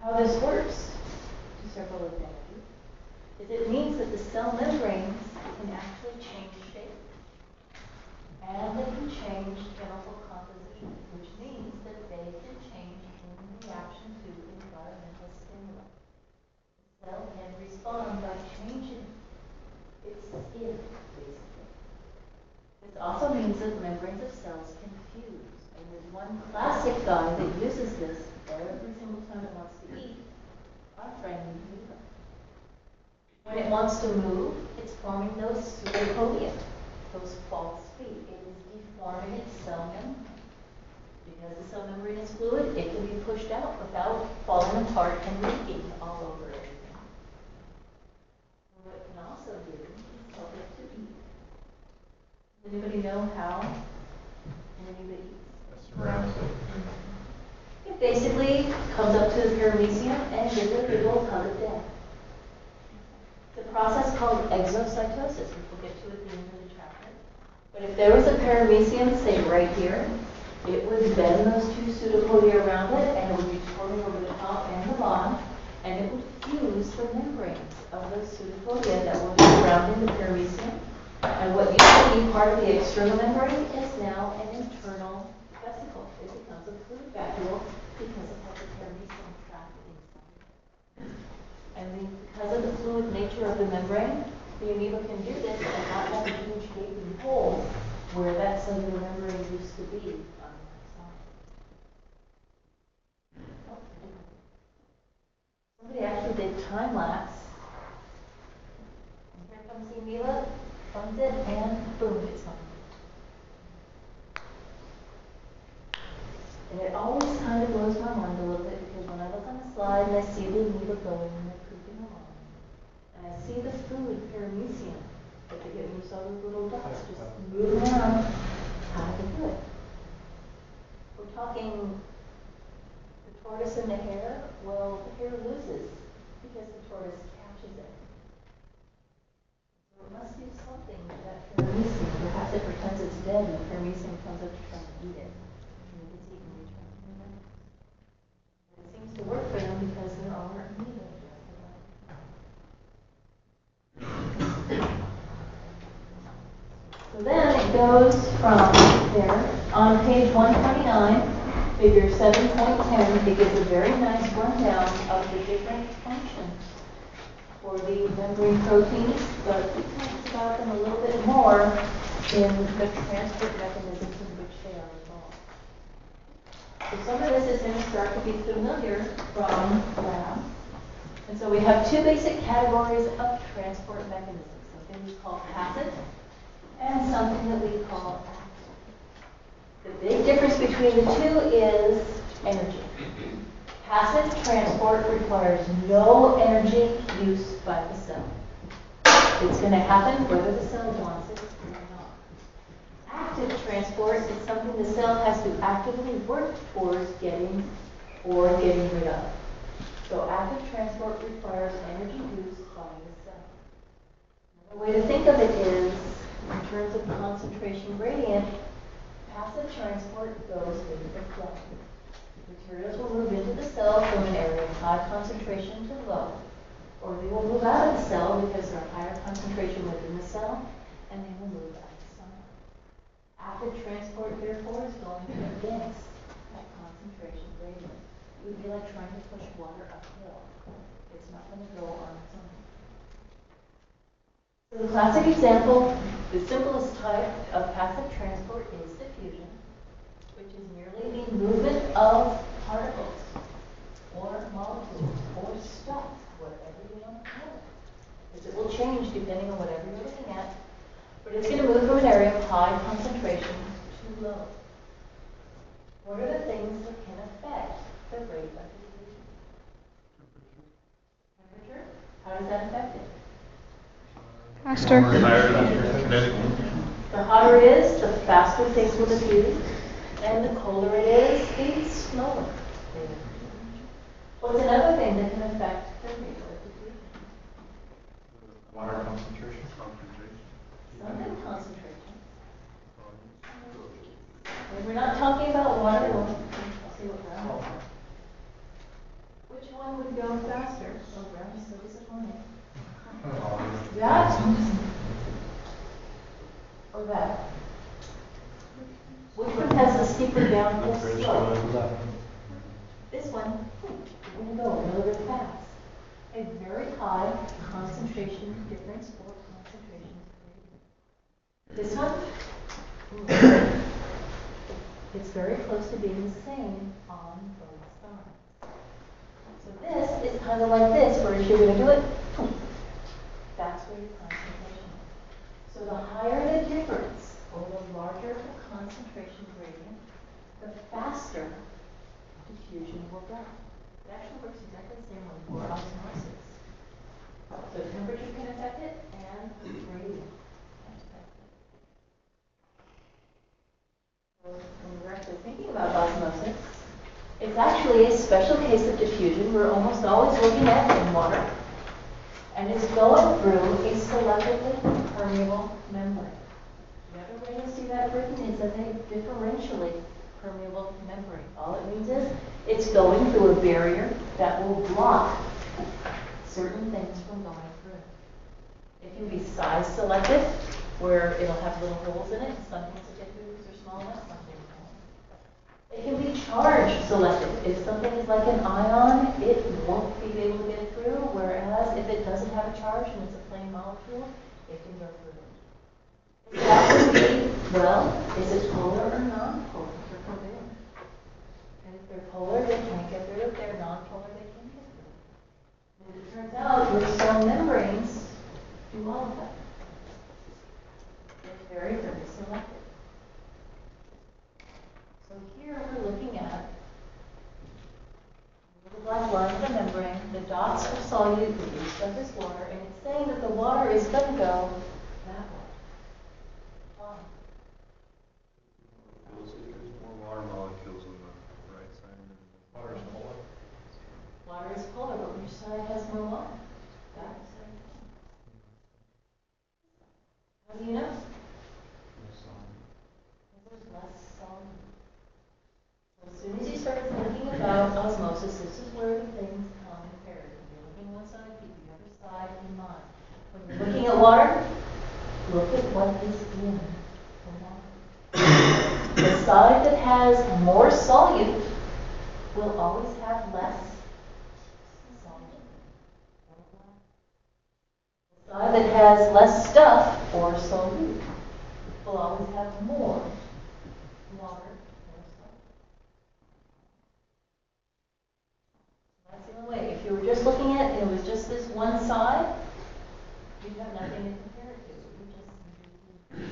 How this works, to several advantages, is it means that the cell membranes can actually change shape. And they can change chemical composition, which means that they can change in reaction to environmental stimuli. The cell can respond by changing its skin, basically. This also means that membranes of cells can fuse. And there's one classic guy that uses this every single time it wants to eat, our friend amoeba. When it wants to move, it's forming those pseudopodia, those false feet. It is deforming its cell membrane. Because the cell membrane is fluid, it can be pushed out without falling apart and leaking all over everything. And what it can also do is help it to eat. Does anybody know how an amoeba eats? It basically comes up to the paramecium and gives it a big old hug of death. It's a process called exocytosis, which we'll get to at the end of the chapter. But if there was a paramecium, say right here, it would bend those two pseudopodia around it, and it would be torn over the top and the bottom, and it would fuse the membranes of those pseudopodia that were surrounding the paramecium. And what used to be part of the external membrane is now an internal vesicle. It becomes a fluid vacuole because it has the paramecium trapped inside. And because of the fluid nature of the membrane, the amoeba can do this and not have a huge gaping hole where that cellular membrane used to be on the outside. Somebody actually did time lapse. And here comes the amoeba, funds it, and boom, it's gone. And it always kind of blows my mind a little bit because when I look on the slide and I see the amoeba going and they're creeping along, and I see the food paramecium that they get when you saw those little dots just moving around, how do they do it? We're talking the tortoise and the hare. Well, the hare loses because the tortoise catches it. So it must do something with that paramecium. Perhaps it pretends it's dead and the paramecium comes up to try and eat it. And it gets eaten each time. It seems to work for them because there are amoeba just about. So then it goes from there. On page 129, figure 7.10, it gives a very nice rundown of the different functions for the membrane proteins, but it talks about them a little bit more in the transport mechanisms in which they are involved. So some of this is going to start to be familiar from lab. And so we have two basic categories of transport mechanisms, something we call passive and something that we call active. The big difference between the two is energy. Passive transport requires no energy use by the cell. It's going to happen whether the cell wants it or not. Active transport is something the cell has to actively work towards getting or getting rid of. So active transport requires energy use by the cell. Another way to think of it is, in terms of concentration gradient, passive transport goes with the flow. Materials will move into the cell from an area of high concentration to low, or they will move out of the cell because they're higher concentration within the cell, and they will move outside. Active transport, therefore, is going against that concentration gradient. It would be like trying to push water uphill. It's not going to go on its own. So the classic example, the simplest type of passive transport is diffusion, which is merely the movement of particles or molecules or stuff, whatever you want to call it. Because it will change depending on whatever you're looking at. But it's going to move from an area of high concentration to low. What are the things that can affect the rate of diffusion? Temperature? How does that affect it? Faster. The hotter it is, the faster things will diffuse. And the colder it is, the slower. What's another thing that can affect the rate of diffusion? Water concentration. Something concentration. And we're not talking about water. We'll see what we're on. Which one would go faster? Oh, I'm so disappointed. Oh, That? Or that? Which one has the steeper downhill slope? This one, you're going to go really, really fast. A very high concentration difference or concentration gradient. This one, it's very close to being the same on both sides. So this is kind of like this, where if you're going to do it, that's where your concentration is. So the higher the difference, or the larger the concentration gradient, the faster diffusion will go. It actually works exactly the same way for osmosis. So temperature can affect it, and gradient can affect it. So when we're actually thinking about osmosis, it's actually a special case of diffusion we're almost always looking at in water. And it's going through a selectively permeable membrane. The other way to see that written is as a differentially permeable membrane. All it means is it's going through a barrier that will block certain things from going through. It can be size selective, where it'll have little holes in it. Some things will get through because they're small enough, some things won't. It can be charge selective. If something is like an ion, it won't be able to get it through, whereas if it doesn't have a charge and it's a plain molecule, it can go through it. That would be, well, is it polar or non-polar? They're covalent. And if they're polar, they can't get through. If they're non-polar, they can get through. And it turns out your cell membranes do all of that. They're very, very selective. So here we're looking at the black line of the membrane. The dots are solute, the blue stuff is water, and it's saying that the water is going to go that way. Why? There's more water molecules on the right side than the water is polar. Water is polar, but which side has more water? That side. How do you know? There's less solute. So as soon as you start thinking about osmosis, this is where the things come imperative. You're looking one side, keep the other side in mind. When you're looking at water, look at what is in the water. The side that has more solute will always have less solute. The side that has less stuff or solute will always have more water or solute. That's the only way. If you were just looking at it, it was just this one side, you'd have nothing to compare it to.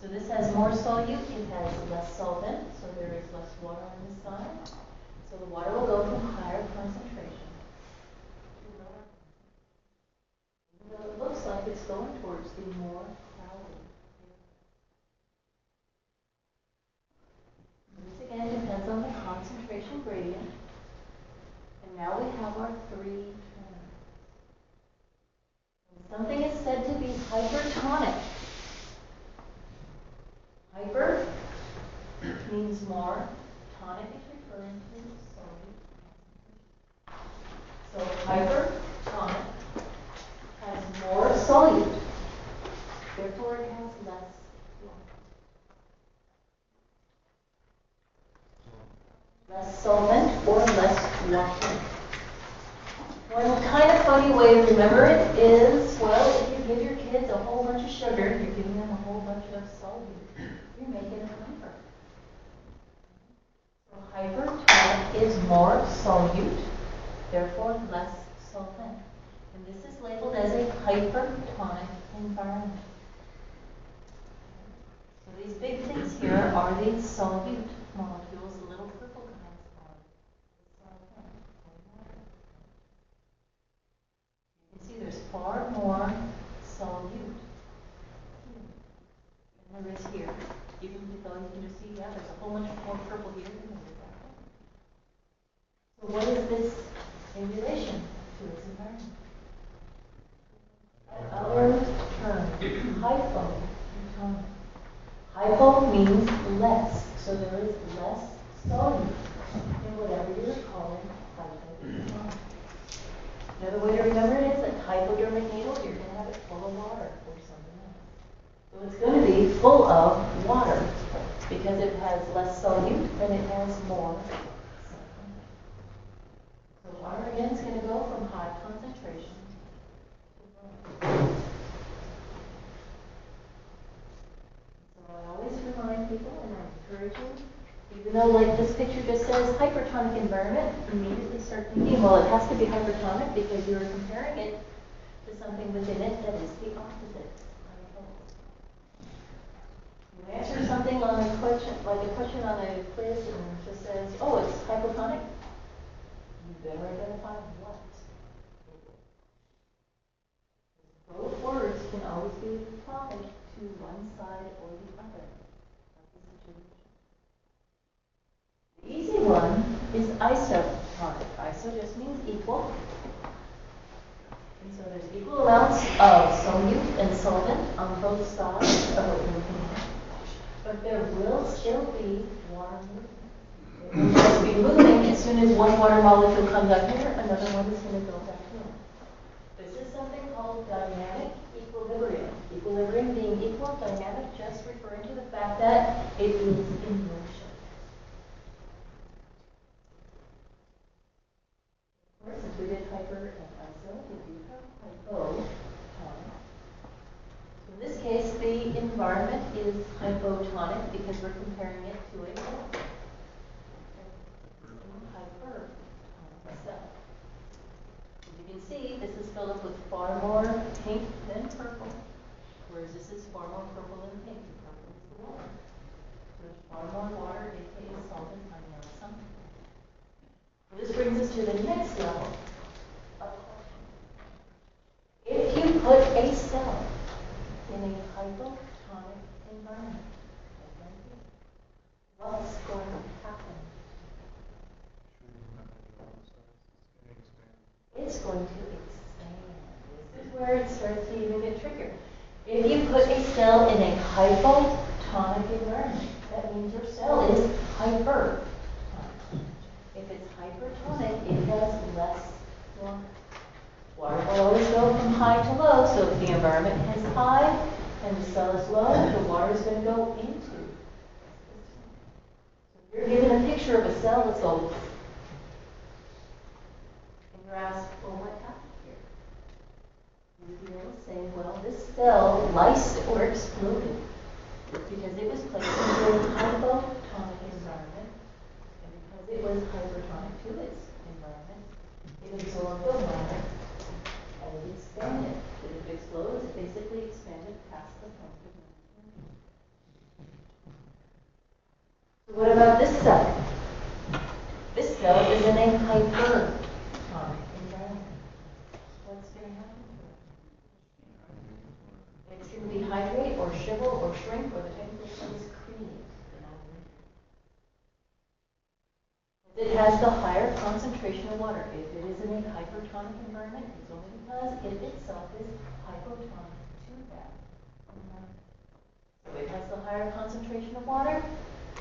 So this has more solute, it has less solvent, so there is less water on this side. So the water will go from higher concentration to lower concentration. Even though it looks like it's going towards the more crowded area. This again depends on the concentration gradient. And now we have our three terms. When something is said to be hypertonic, hyper means more, tonic is referring to solute. So hypertonic has more solute, therefore it has less water. Less solvent or less water. One kind of funny way to remember it is, well, if you give your kids a whole bunch of sugar, you're giving them a whole bunch of solute. You're making a hyper. So hypertonic is more solute, therefore less solvent. And this is labeled as a hypertonic environment. So these big things here are the solute molecules, the little purple guys are the solvent. You can see there's far more solute than there is here. Even though you can just see, yeah, there's a whole bunch more purple here than there is that way. So what is this in relation to its environment? Other term, hypotonic. Hypo means less, so there is less solute in whatever you're calling hypotonic. Another way to remember it is that hypodermic needle, you're going to have it full of water or something else. So it's going to be full of water because it has less solute and it has more solvent. So water again is going to go from high concentration to low. So I always remind people and I encourage you, even though like this picture just says hypertonic environment, immediately start thinking, well, it has to be hypertonic because you're comparing it to something within it that is the opposite. You answer something on a question, like a question on a quiz, and it just says, "Oh, it's hypotonic." You better identify what. Both words can always be applied to one side or the other of the situation. The easy one is isotonic. Iso just means equal. And so there's equal amounts of solute and solvent on both sides of what you're looking at. But there will still be water movement. It will just be moving as soon as one water molecule comes up here, another one is going to go back in. This is something called dynamic equilibrium. Equilibrium being equal, dynamic just referring to the fact that it is in motion. Of course, if we did hyper and iso, we do have hypotonic. In this case, the environment is hypotonic because we're comparing it to a hypertonic cell. As you can see, this is filled up with far more pink than purple, whereas this is far more purple than pink. Purple is the water. So there's far more water, aka solvent, on the outside. This brings us to the next level of question. If you put a cell in a hypotonic environment, what's going to happen? It's going to expand. This is where it starts to even get trickier. If you put a cell in a hypotonic environment, that means your cell is hypertonic. If it's hypertonic, it has less water. Water will always go from high to low, so if the environment is high and the cell is low, the water is going to go into. So if you're given a picture of a cell that's going, and you're asked, well, what happened here? You'd be able to say, well, this cell lysed or exploded because it was placed into a hypotonic environment, and because it was hypertonic to its environment, it absorbed the water. And it expanded. If it explodes, it basically expanded past the point of no return. So what about this cell? This cell is in a hypertonic environment. What's going to happen to it? It's going to dehydrate or shrivel or shrink, or the technical term is create. It has the higher concentration of water. If it is in a hypertonic environment, it's only because it itself is hypotonic to that environment. So it has the higher concentration of water,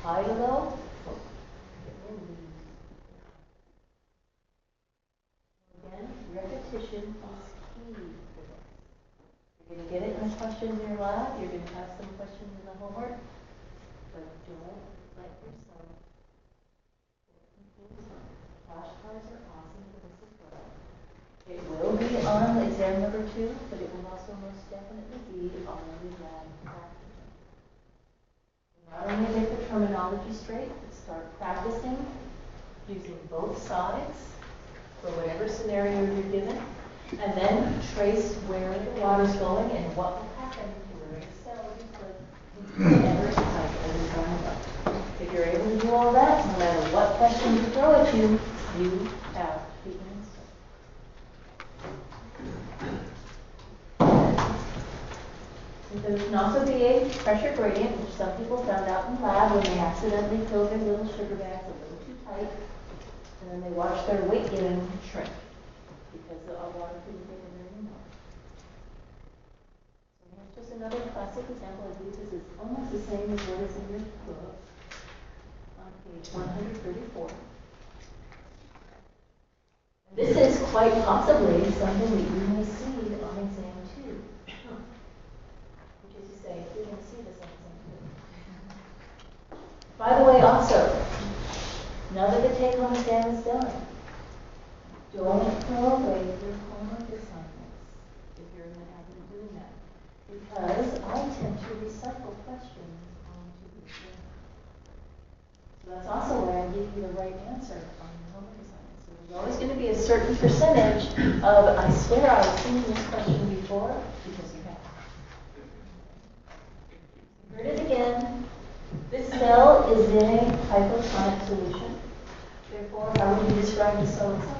high to low, it will lose. Again, repetition is key for this. You're going to get it in the questions in your lab, you're going to have some questions in the homework, but don't let yourself flashcards are awesome for this as well. It will be on exam number 2, but it will also most definitely be on the lab practicum. Not only get the terminology straight, but start practicing using both sides for whatever scenario you're given, and then trace where the water's going and what will happen to where the cell is put in whatever type of environment. If you're able to do all that, no matter what question you throw at you, you have the answer. There can also be a pressure gradient, which some people found out in lab when they accidentally filled their little sugar bags a little too tight, and then they watched their weight gain shrink because the water couldn't get in there anymore. So here's just another classic example. I believe this is almost the same as what is in your book on page 134. quite possibly something that you may see on exam 2. Which is to say, you're going to see this on exam 2. By the way, also, now that the take-home exam is done, don't throw away your homework assignments if you're in the habit of doing that. Because I tend to recycle questions onto the exam. So that's also why I give you the right answer on your homework assignment. So there's always going to be a certain percentage of, I swear I've seen this question before, because you have. Heard it again. This cell is in a hypotonic solution. Therefore, how would you describe the cell itself?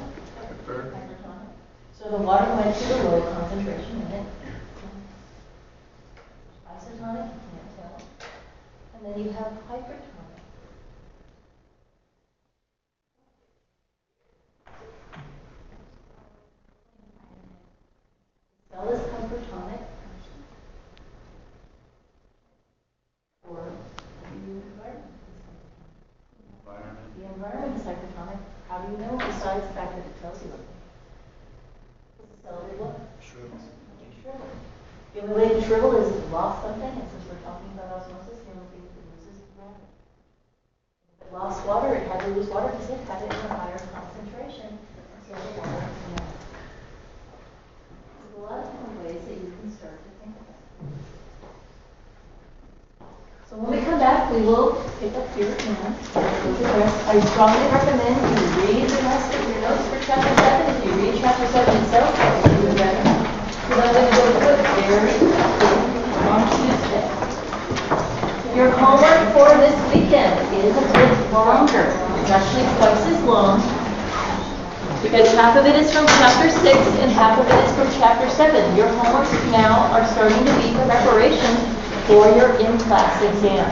Hypertonic. So the water went to the low concentration in it. Isotonic, you can't tell. And then you have hypertonic. The cell is hypertonic. Or the environment is hypertonic. The environment is hypertonic. How do you know besides the fact that it tells you? Because the cell will what? Shrivel. The only way to shrivel is if it lost something, and since we're talking about osmosis, the only thing it loses is water. If it lost water, it had to lose water because it had it in a higher concentration, so the water is lost. There's a lot of different ways that you can start to think about it. So when we come back, we will pick up here and look at the rest. I strongly recommend you read the rest of your notes for chapter 7. If you read chapter 7 itself, that will be better. Because I'm going to go through it very on Tuesday. Your homework for this weekend is a bit longer. It's actually twice as long. Because half of it is from chapter 6 and half of it is from chapter 7. Your homeworks now are starting to be preparation for your in-class exam.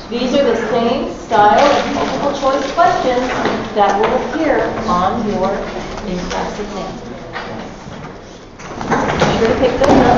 These are the same style of multiple choice questions that will appear on your in-class exam. Be sure to pick those up.